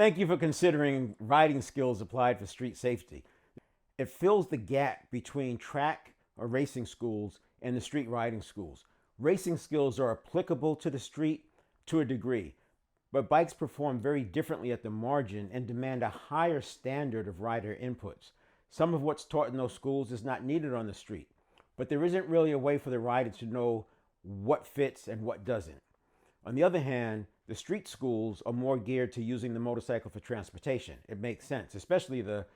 Thank you for considering riding skills applied for street safety. It fills the gap between track or racing schools and the street riding schools. Racing skills are applicable to the street to a degree, but bikes perform very differently at the margin and demand a higher standard of rider inputs. Some of what's taught in those schools is not needed on the street, but there isn't really a way for the rider to know what fits and what doesn't. On the other hand, the street schools are more geared to using the motorcycle for transportation. It makes sense, especially the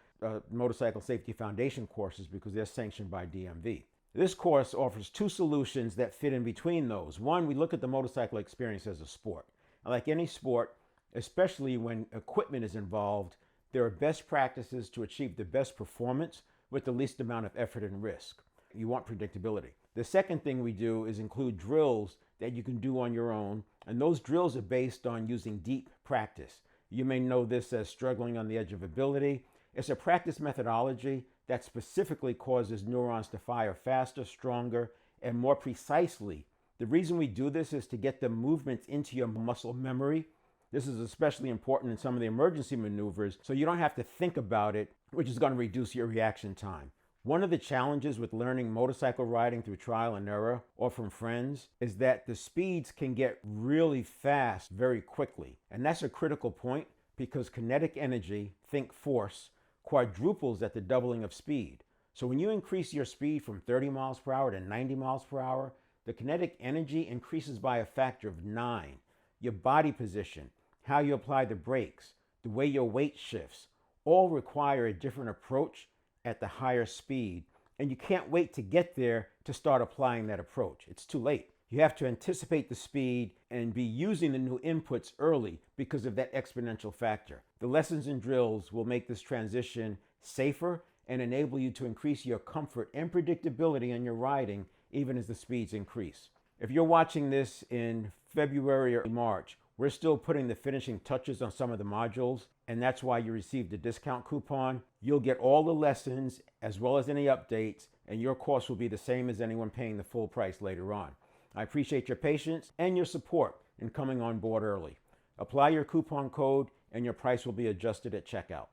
Motorcycle Safety Foundation courses, because they're sanctioned by DMV. This course offers two solutions that fit in between those. One, we look at the motorcycle experience as a sport. Like any sport, especially when equipment is involved, there are best practices to achieve the best performance with the least amount of effort and risk. You want predictability. The second thing we do is include drills that you can do on your own, and those drills are based on using deep practice. You may know this as struggling on the edge of ability. It's a practice methodology that specifically causes neurons to fire faster, stronger, and more precisely. The reason we do this is to get the movements into your muscle memory. This is especially important in some of the emergency maneuvers, so you don't have to think about it, which is going to reduce your reaction time. One of the challenges with learning motorcycle riding through trial and error or from friends is that the speeds can get really fast very quickly. And that's a critical point because kinetic energy, think force, quadruples at the doubling of speed. So when you increase your speed from 30 miles per hour to 90 miles per hour, the kinetic energy increases by a factor of 9. Your body position, how you apply the brakes, the way your weight shifts, all require a different approach at the higher speed, and you can't wait to get there to start applying that approach. It's too late. You have to anticipate the speed and be using the new inputs early because of that exponential factor. The lessons and drills will make this transition safer and enable you to increase your comfort and predictability in your riding even as the speeds increase. If you're watching this in February or March, we're still putting the finishing touches on some of the modules, and that's why you received a discount coupon. You'll get all the lessons as well as any updates, and your cost will be the same as anyone paying the full price later on. I appreciate your patience and your support in coming on board early. Apply your coupon code and your price will be adjusted at checkout.